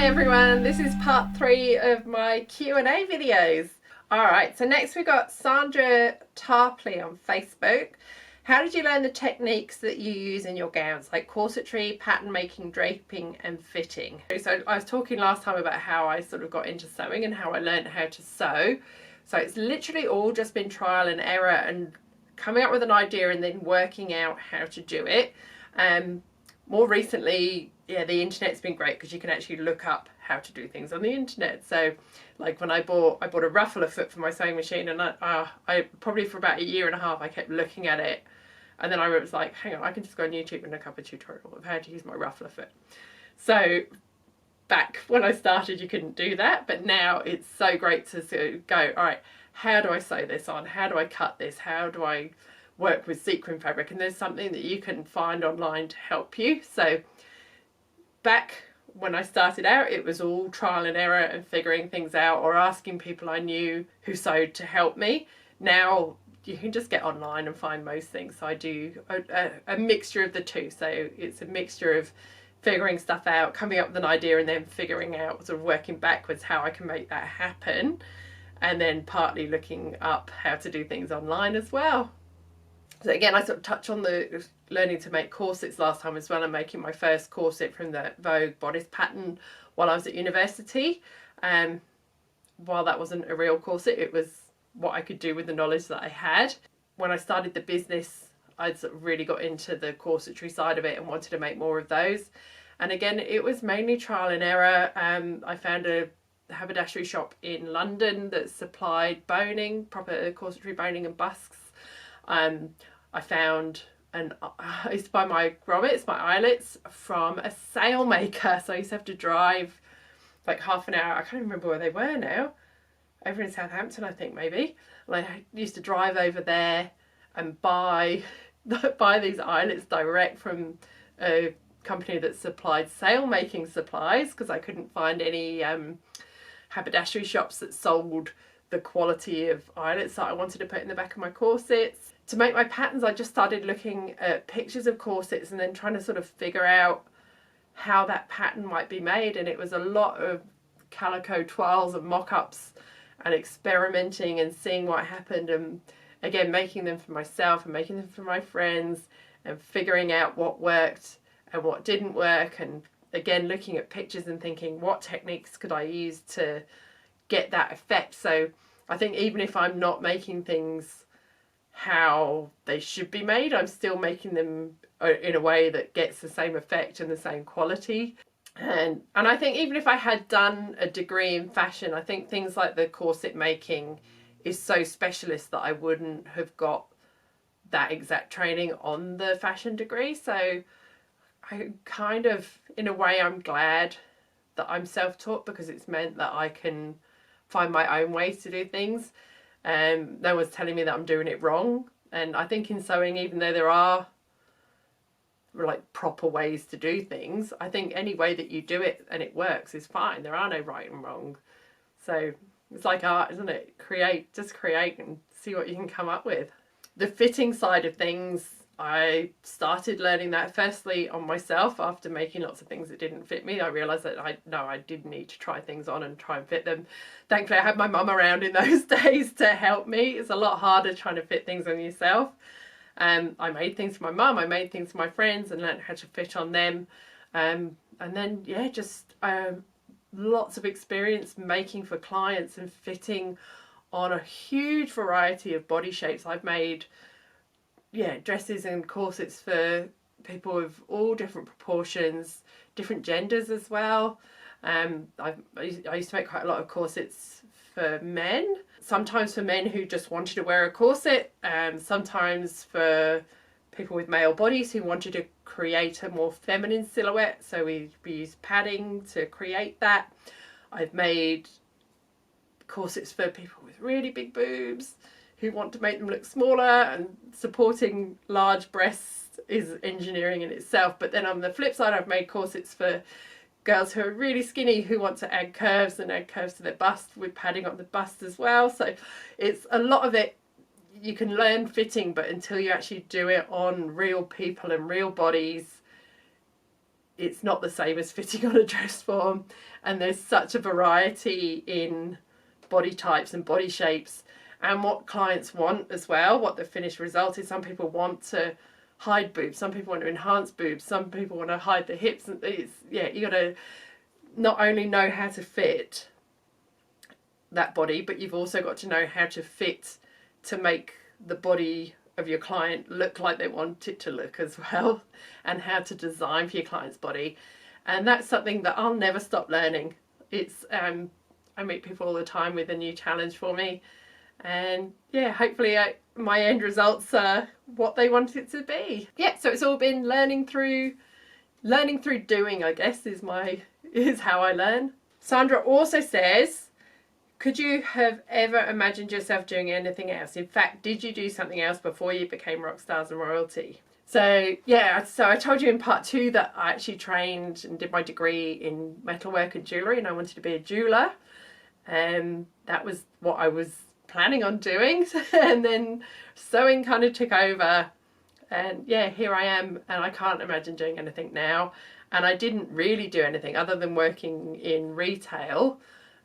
Hi everyone, this is part 3 of my Q&A videos. Alright, so next we got Sandra Tarpley on Facebook. How did you learn the techniques that you use in your gowns, like corsetry, pattern making, draping and fitting? So I was talking last time about how I sort of got into sewing and how I learned how to sew. So it's literally all just been trial and error and coming up with an idea and then working out how to do it. More recently, yeah, the internet's been great because you can actually look up how to do things on the internet. So like when I bought a ruffler foot for my sewing machine, and I probably for about 1.5 years I kept looking at it, and then I was like, hang on, I can just go on YouTube and look up a tutorial of how to use my ruffler foot. So back when I started you couldn't do that, but now it's so great to sort of go, all right, how do I sew this on? How do I cut this? How do I work with sequin fabric? And there's something that you can find online to help you. So back when I started out, it was all trial and error and figuring things out or asking people I knew who sewed to help me. Now you can just get online and find most things. So I do a mixture of the two. So it's a mixture of figuring stuff out, coming up with an idea, and then figuring out, sort of working backwards, how I can make that happen. And then partly looking up how to do things online as well. So again, I sort of touched on the learning to make corsets last time as well. I'm making my first corset from the Vogue bodice pattern while I was at university. While that wasn't a real corset, it was what I could do with the knowledge that I had. When I started the business, I'd sort of really got into the corsetry side of it and wanted to make more of those. And again, it was mainly trial and error. I found a haberdashery shop in London that supplied boning, proper corsetry boning and busks. I found I used to buy my grommets, my eyelets from a sailmaker. So I used to have to drive like half an hour. I can't remember where they were now. Over in Southampton, I think maybe. And I used to drive over there and buy these eyelets direct from a company that supplied sail making supplies, because I couldn't find any haberdashery shops that sold the quality of eyelets that I wanted to put in the back of my corsets. To make my patterns, I just started looking at pictures of corsets and then trying to sort of figure out how that pattern might be made. And it was a lot of calico toiles and mock-ups and experimenting and seeing what happened, and again making them for myself and making them for my friends and figuring out what worked and what didn't work, and again looking at pictures and thinking, what techniques could I use to get that effect? So I think even if I'm not making things how they should be made, I'm still making them in a way that gets the same effect and the same quality. And I think even if I had done a degree in fashion, I think things like the corset making is so specialist that I wouldn't have got that exact training on the fashion degree. So I kind of, in a way, I'm glad that I'm self-taught, because it's meant that I can find my own ways to do things. No one's telling me that I'm doing it wrong. And I think in sewing, even though there are like proper ways to do things, I think any way that you do it and it works is fine. There are no right and wrong. So it's like art, isn't it? Just create and see what you can come up with. The fitting side of things, I started learning that firstly on myself after making lots of things that didn't fit me. I realised that I did need to try things on and try and fit them. Thankfully I had my mum around in those days to help me. It's a lot harder trying to fit things on yourself. I made things for my mum, I made things for my friends and learned how to fit on them. And then yeah, just lots of experience making for clients and fitting on a huge variety of body shapes. I've made dresses and corsets for people of all different proportions, different genders as well. I used to make quite a lot of corsets for men, sometimes for men who just wanted to wear a corset, sometimes for people with male bodies who wanted to create a more feminine silhouette, so we used padding to create that. I've made corsets for people with really big boobs who want to make them look smaller, and supporting large breasts is engineering in itself. But then on the flip side, I've made corsets for girls who are really skinny who want to add curves to their bust with padding on the bust as well. So it's a lot of it. You can learn fitting, but until you actually do it on real people and real bodies, it's not the same as fitting on a dress form, and there's such a variety in body types and body shapes and what clients want as well, what the finished result is. Some people want to hide boobs, some people want to enhance boobs, some people want to hide the hips, and it's, yeah, you got to not only know how to fit that body, but you've also got to know how to fit to make the body of your client look like they want it to look as well, and how to design for your client's body. And that's something that I'll never stop learning. It's I meet people all the time with a new challenge for me, and yeah, hopefully my end results are what they want it to be. Yeah, so it's all been learning through doing, I guess, is how I learn. Sandra also says, could you have ever imagined yourself doing anything else? In fact, did you do something else before you became Rockstars and Royalty? So yeah, so I told you in part 2 that I actually trained and did my degree in metalwork and jewellery, and I wanted to be a jeweller. And that was what I was planning on doing. And then sewing kind of took over. And yeah, here I am, and I can't imagine doing anything now. And I didn't really do anything other than working in retail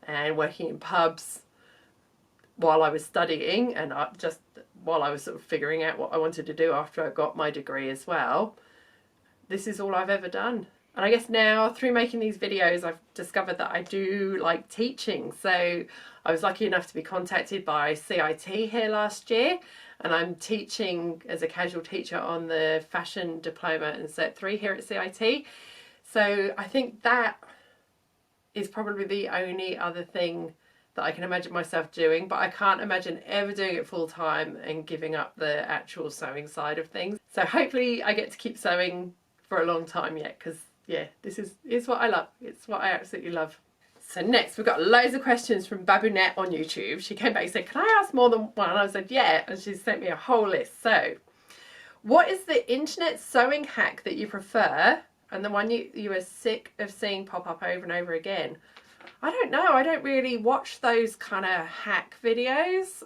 and working in pubs while I was studying, and just while I was sort of figuring out what I wanted to do after I got my degree as well. This is all I've ever done. And I guess now, through making these videos, I've discovered that I do like teaching. So I was lucky enough to be contacted by CIT here last year, and I'm teaching as a casual teacher on the fashion diploma in Cert 3 here at CIT. So I think that is probably the only other thing that I can imagine myself doing, but I can't imagine ever doing it full time and giving up the actual sewing side of things. So hopefully I get to keep sewing for a long time yet, because yeah, this is what I love. It's what I absolutely love. So next we've got loads of questions from Babunette on YouTube. She came back and said, can I ask more than one? I said, yeah, and she sent me a whole list. So what is the internet sewing hack that you prefer, and the one you are sick of seeing pop up over and over again? I don't know. I don't really watch those kind of hack videos.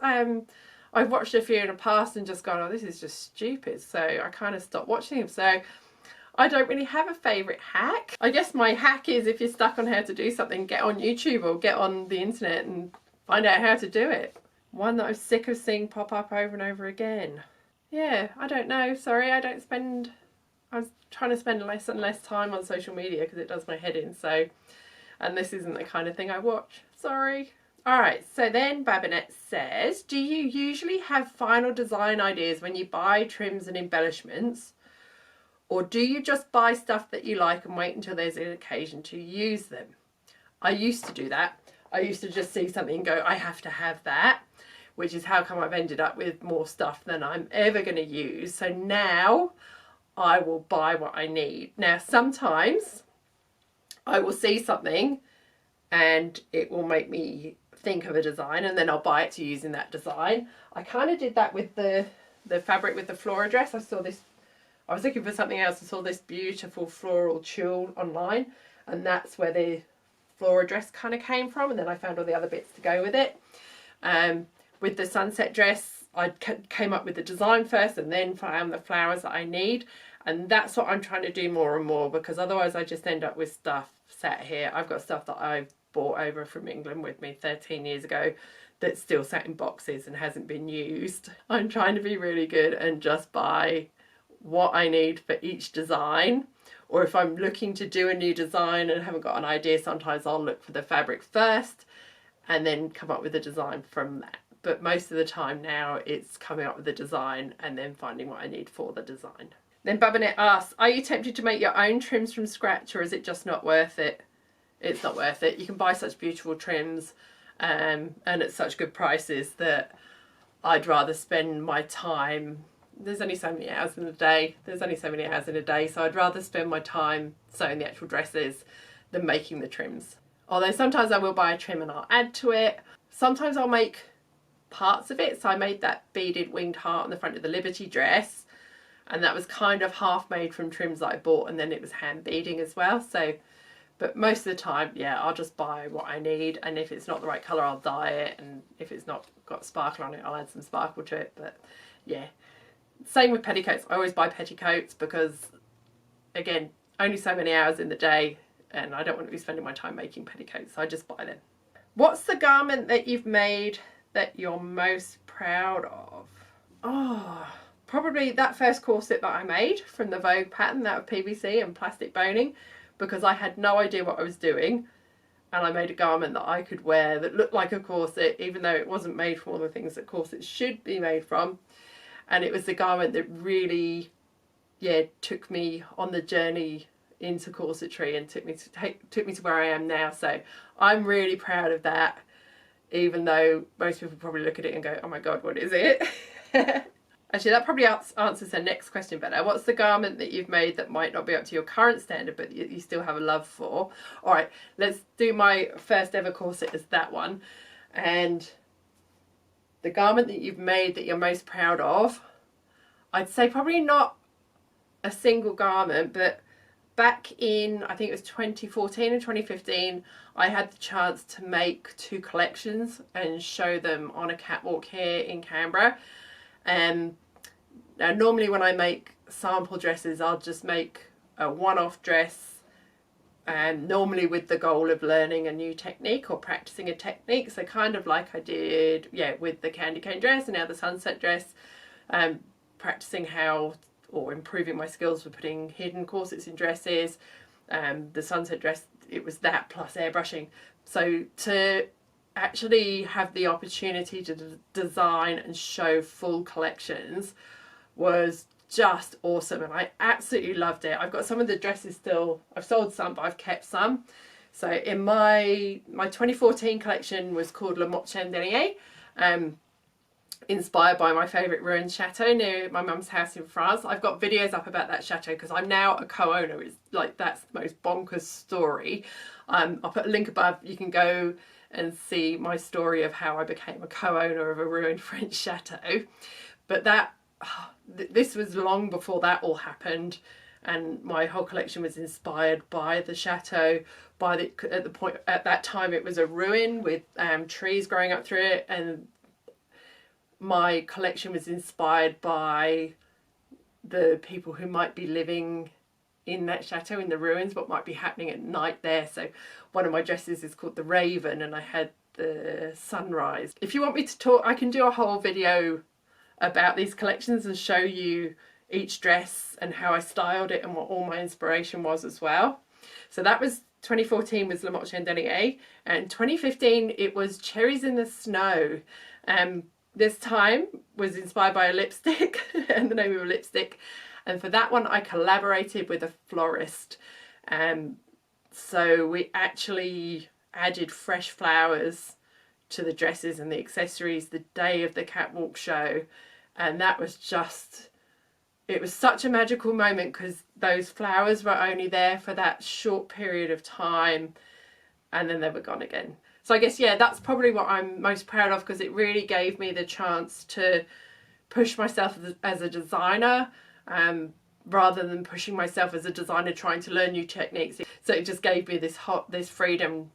I've watched a few in the past and just gone, oh, this is just stupid. So I kind of stopped watching them. So I don't really have a favourite hack. I guess my hack is, if you're stuck on how to do something, get on YouTube or get on the internet and find out how to do it. One that I'm sick of seeing pop up over and over again. Yeah, I don't know. Sorry, I was trying to spend less and less time on social media because it does my head in. So, and this isn't the kind of thing I watch. Sorry. Alright, so then Babinette says, do you usually have final design ideas when you buy trims and embellishments? Or do you just buy stuff that you like and wait until there's an occasion to use them? I used to do that. I used to just see something and go, I have to have that, which is how come I've ended up with more stuff than I'm ever going to use. So now I will buy what I need. Now sometimes I will see something and it will make me think of a design, and then I'll buy it to use in that design. I kind of did that with the fabric with the flora dress. I was looking for something else and saw this beautiful floral tulle online, and that's where the flora dress kind of came from, and then I found all the other bits to go with it. With the sunset dress, I came up with the design first and then found the flowers that I need, and that's what I'm trying to do more and more, because otherwise I just end up with stuff sat here. I've got stuff that I brought over from England with me 13 years ago that's still sat in boxes and hasn't been used. I'm trying to be really good and just buy what I need for each design. Or if I'm looking to do a new design and haven't got an idea, sometimes I'll look for the fabric first and then come up with a design from that. But most of the time now it's coming up with a design and then finding what I need for the design. Then Babinette asks, are you tempted to make your own trims from scratch, or is it just not worth it? It's not worth it. You can buy such beautiful trims and at such good prices that I'd rather spend my time. There's only so many hours in a day. So I'd rather spend my time sewing the actual dresses than making the trims. Although sometimes I will buy a trim and I'll add to it. Sometimes I'll make parts of it. So I made that beaded winged heart on the front of the Liberty dress, and that was kind of half made from trims that I bought, and then it was hand beading as well. So, but most of the time, yeah, I'll just buy what I need, and if it's not the right colour, I'll dye it, and if it's not got sparkle on it, I'll add some sparkle to it. But yeah, same with petticoats. I always buy petticoats because, again, only so many hours in the day and I don't want to be spending my time making petticoats, so I just buy them. What's the garment that you've made that you're most proud of? Oh, probably that first corset that I made from the Vogue pattern, that of PVC and plastic boning, because I had no idea what I was doing. And I made a garment that I could wear that looked like a corset, even though it wasn't made from all the things that corsets should be made from. And it was the garment that really, yeah, took me on the journey into corsetry and took me to where I am now. So I'm really proud of that, even though most people probably look at it and go, oh my God, what is it? Actually, that probably answers the next question better. What's the garment that you've made that might not be up to your current standard, but you still have a love for? All right, let's do my first ever corset as that one. And the garment that you've made that you're most proud of, I'd say probably not a single garment, but back in, I think it was 2014 and 2015, I had the chance to make 2 collections and show them on a catwalk here in Canberra. Now normally when I make sample dresses, I'll just make a one-off dress, and normally with the goal of learning a new technique or practicing a technique. So kind of like I did, yeah, with the candy cane dress and now the sunset dress, practicing how, or improving my skills for putting hidden corsets in dresses. The sunset dress, it was that plus airbrushing. So to actually have the opportunity to design and show full collections was just awesome, and I absolutely loved it. I've got some of the dresses still. I've sold some, but I've kept some. So in my 2014 collection was called Le Motte inspired by my favourite ruined chateau near my mum's house in France. I've got videos up about that chateau because I'm now a co-owner. It's like, that's the most bonkers story. I'll put a link above. You can go and see my story of how I became a co-owner of a ruined French chateau. But this was long before that all happened, and my whole collection was inspired by the chateau. At that time it was a ruin with trees growing up through it, and my collection was inspired by the people who might be living in that chateau, in the ruins, what might be happening at night there. So one of my dresses is called the Raven, and I had the sunrise. If you want me to talk, I can do a whole video about these collections and show you each dress and how I styled it and what all my inspiration was as well. So that was 2014 was Le Motte Chandelier, and 2015 it was Cherries in the Snow. This time was inspired by a lipstick and the name of a lipstick, and for that one I collaborated with a florist. So we actually added fresh flowers to the dresses and the accessories the day of the catwalk show, and that was just, it was such a magical moment because those flowers were only there for that short period of time and then they were gone again. So I guess, yeah, that's probably what I'm most proud of, because it really gave me the chance to push myself as a designer, rather than pushing myself as a designer trying to learn new techniques. So it just gave me this freedom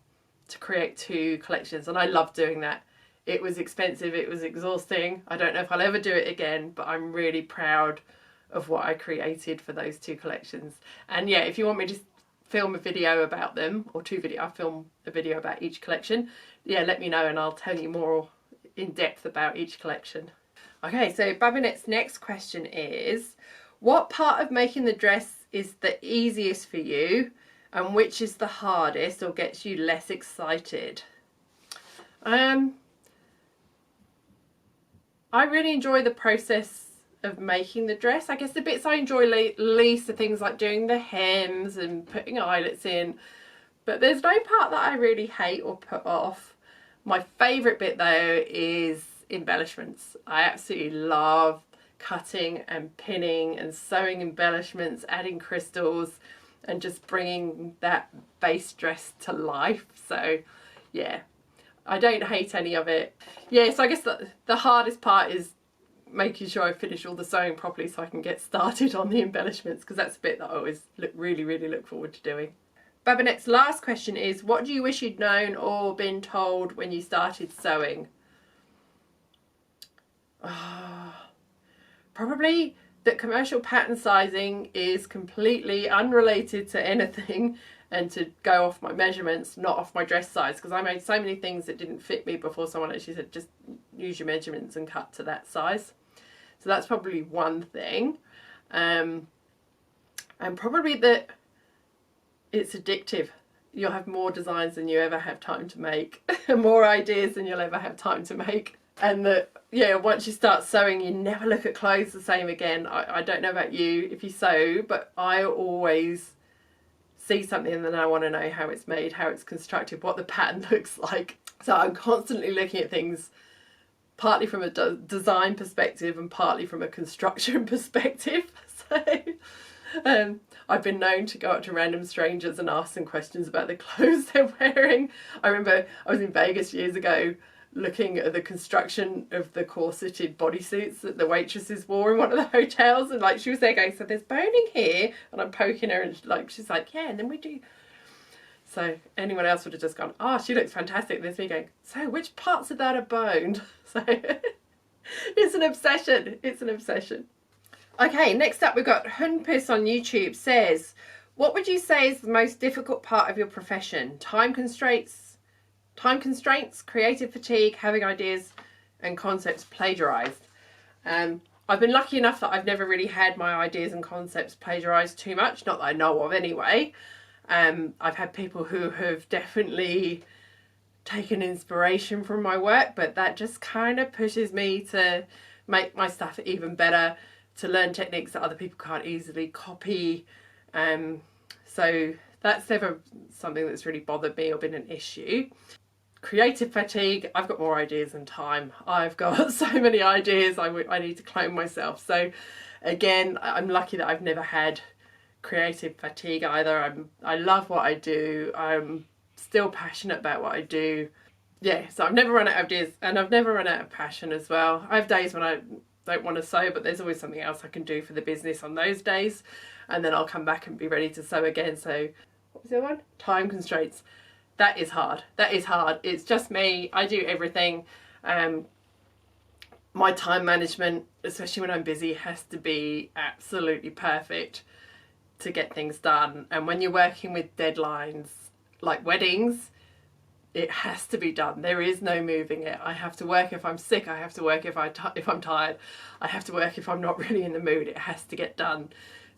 to create 2 collections, and I love doing that. It was expensive, it was exhausting. I don't know if I'll ever do it again, but I'm really proud of what I created for those 2 collections. And yeah, if you want me to film a video about them, or 2 videos, I'll film a video about each collection. Yeah, let me know and I'll tell you more in depth about each collection. Okay, so Babinette's next question is, what part of making the dress is the easiest for you, and which is the hardest or gets you less excited? I really enjoy the process of making the dress. I guess the bits I enjoy least are things like doing the hems and putting eyelets in, but there's no part that I really hate or put off. My favourite bit though is embellishments. I absolutely love cutting and pinning and sewing embellishments, adding crystals and just bringing that base dress to life. So yeah, I don't hate any of it. Yeah, so I guess the hardest part is making sure I finish all the sewing properly so I can get started on the embellishments, because that's a bit that I always really look forward to doing. Babinette's last question is, what do you wish you'd known or been told when you started sewing? Probably that commercial pattern sizing is completely unrelated to anything and to go off my measurements, not off my dress size, because I made so many things that didn't fit me before someone actually said just use your measurements and cut to that size. So that's probably one thing. And probably that it's addictive. You'll have more designs than you ever have time to make, more ideas than you'll ever have time to make. And that, yeah, once you start sewing, you never look at clothes the same again. I don't know about you if you sew, but I always see something and then I want to know how it's made, how it's constructed, what the pattern looks like. So I'm constantly looking at things partly from a design perspective and partly from a construction perspective. So I've been known to go up to random strangers and ask them questions about the clothes they're wearing. I remember I was in Vegas years ago looking at the construction of the corseted bodysuits that the waitresses wore in one of the hotels, and like she was there going, so there's boning here, and I'm poking her and like she's like, yeah, and then we do. So anyone else would have just gone, oh, she looks fantastic. And there's me going, so which parts of that are boned? So it's an obsession. It's an obsession. Okay, next up we've got Hunpus on YouTube says, what would you say is the most difficult part of your profession? Time constraints, creative fatigue, having ideas and concepts plagiarized. I've been lucky enough that I've never really had my ideas and concepts plagiarized too much, not that I know of anyway. I've had people who have definitely taken inspiration from my work, but that just kind of pushes me to make my stuff even better, to learn techniques that other people can't easily copy. So that's never something that's really bothered me or been an issue. Creative fatigue, I've got more ideas than time. I've got so many ideas, I need to clone myself. So again, I'm lucky that I've never had creative fatigue either. I love what I do. I'm still passionate about what I do. Yeah, so I've never run out of ideas and I've never run out of passion as well. I have days when I don't want to sew, but there's always something else I can do for the business on those days, and then I'll come back and be ready to sew again. So what was the other one? Time constraints. That is hard. That is hard. It's just me. I do everything. My time management, especially when I'm busy, has to be absolutely perfect to get things done. And when you're working with deadlines like weddings, it has to be done. There is no moving it. I have to work if I'm sick. I have to work if I'm tired. I have to work if I'm not really in the mood. It has to get done.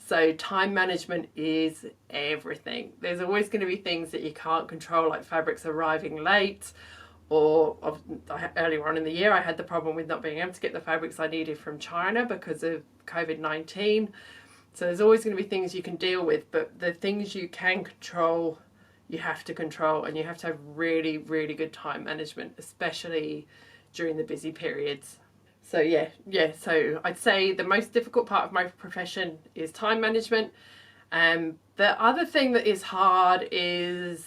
So time management is everything. There's always going to be things that you can't control, like fabrics arriving late, or earlier on in the year I had the problem with not being able to get the fabrics I needed from China because of COVID-19. So there's always going to be things you can deal with, but the things you can control, you have to control, and you have to have really, really good time management, especially during the busy periods. So yeah, so I'd say the most difficult part of my profession is time management. The other thing that is hard is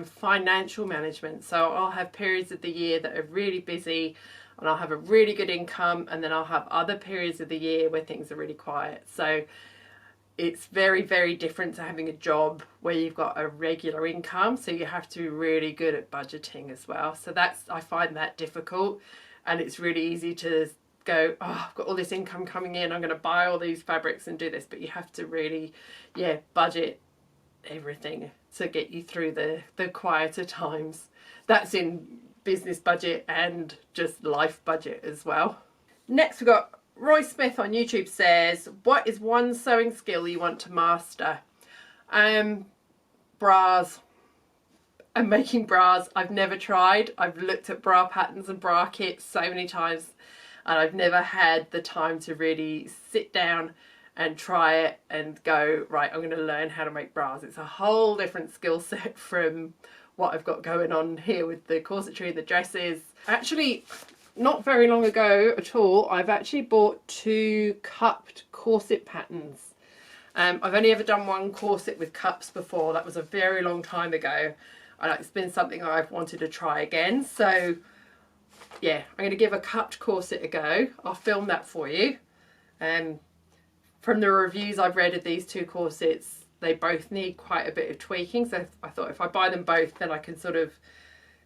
financial management. So I'll have periods of the year that are really busy and I'll have a really good income, and then I'll have other periods of the year where things are really quiet. So it's very, very different to having a job where you've got a regular income. So you have to be really good at budgeting as well. So I find that difficult. And it's really easy to go, oh, I've got all this income coming in, I'm going to buy all these fabrics and do this. But you have to really, budget everything to get you through the quieter times. That's in business budget and just life budget as well. Next we've got Roy Smith on YouTube says, what is one sewing skill you want to master? Bras. And making bras. I've never tried. I've looked at bra patterns and bra kits so many times, and I've never had the time to really sit down and try it and go, right, I'm going to learn how to make bras. It's a whole different skill set from what I've got going on here with the corsetry, the dresses. Actually, not very long ago at all, I've actually bought 2 cupped corset patterns. I've only ever done one corset with cups before. That was a very long time ago. And it's been something I've wanted to try again. So yeah, I'm going to give a cupped corset a go. I'll film that for you. From the reviews I've read of these 2 corsets, they both need quite a bit of tweaking. So I thought if I buy them both, then I can sort of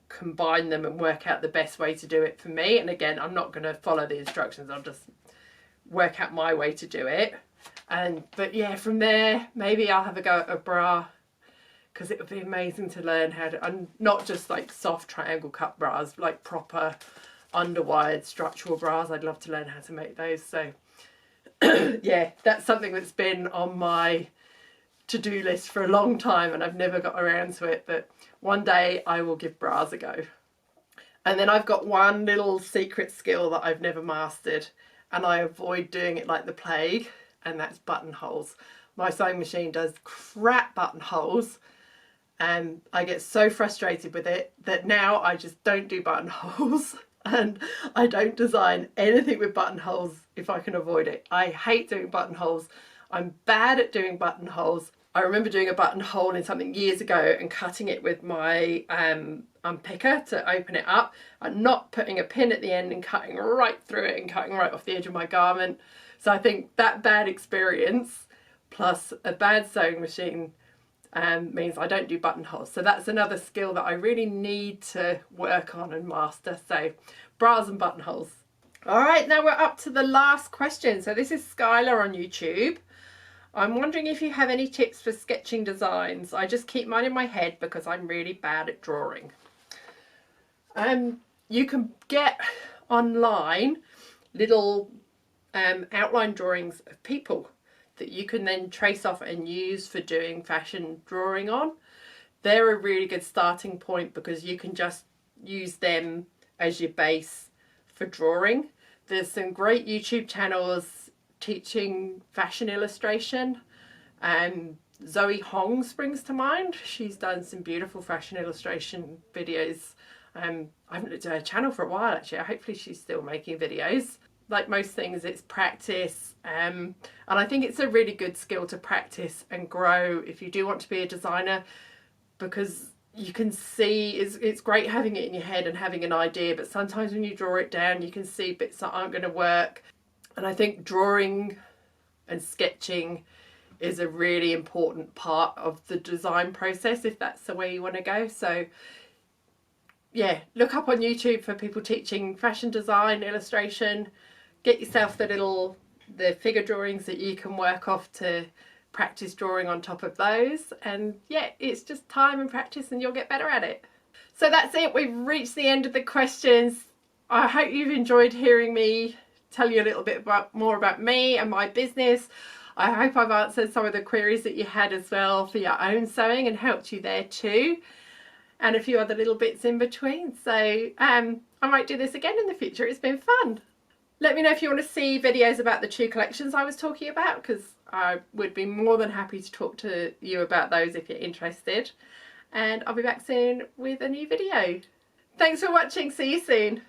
combine them and work out the best way to do it for me. And again, I'm not going to follow the instructions. I'll just work out my way to do it. But yeah, from there, maybe I'll have a go at a bra, because it would be amazing to learn how to, and not just like soft triangle cut bras, like proper underwired structural bras. I'd love to learn how to make those. So yeah, that's something that's been on my to-do list for a long time and I've never got around to it, but one day I will give bras a go. And then I've got one little secret skill that I've never mastered, and I avoid doing it like the plague, and that's buttonholes. My sewing machine does crap buttonholes, and I get so frustrated with it that now I just don't do buttonholes and I don't design anything with buttonholes if I can avoid it. I hate doing buttonholes. I'm bad at doing buttonholes. I remember doing a buttonhole in something years ago and cutting it with my unpicker to open it up and not putting a pin at the end and cutting right through it and cutting right off the edge of my garment. So I think that bad experience plus a bad sewing machine means I don't do buttonholes. So that's another skill that I really need to work on and master. So bras and buttonholes. All right, now we're up to the last question. So this is Skylar on YouTube. I'm wondering if you have any tips for sketching designs. I just keep mine in my head because I'm really bad at drawing. You can get online little outline drawings of people that you can then trace off and use for doing fashion drawing on. They're a really good starting point because you can just use them as your base for drawing. There's some great YouTube channels teaching fashion illustration, and Zoe Hong springs to mind. She's done some beautiful fashion illustration videos. I haven't looked at her channel for a while actually. Hopefully she's still making videos. Like most things, it's practice, and I think it's a really good skill to practice and grow if you do want to be a designer, because you can see it's great having it in your head and having an idea, but sometimes when you draw it down you can see bits that aren't going to work. And I think drawing and sketching is a really important part of the design process if that's the way you want to go. So yeah, look up on YouTube for people teaching fashion design, illustration. Get yourself the figure drawings that you can work off to practice drawing on top of those. And yeah, it's just time and practice and you'll get better at it. So that's it. We've reached the end of the questions. I hope you've enjoyed hearing me tell you a little bit more about me and my business. I hope I've answered some of the queries that you had as well for your own sewing and helped you there too. And a few other little bits in between. So I might do this again in the future. It's been fun. Let me know if you want to see videos about the two collections I was talking about, because I would be more than happy to talk to you about those if you're interested. And I'll be back soon with a new video. Thanks for watching. See you soon.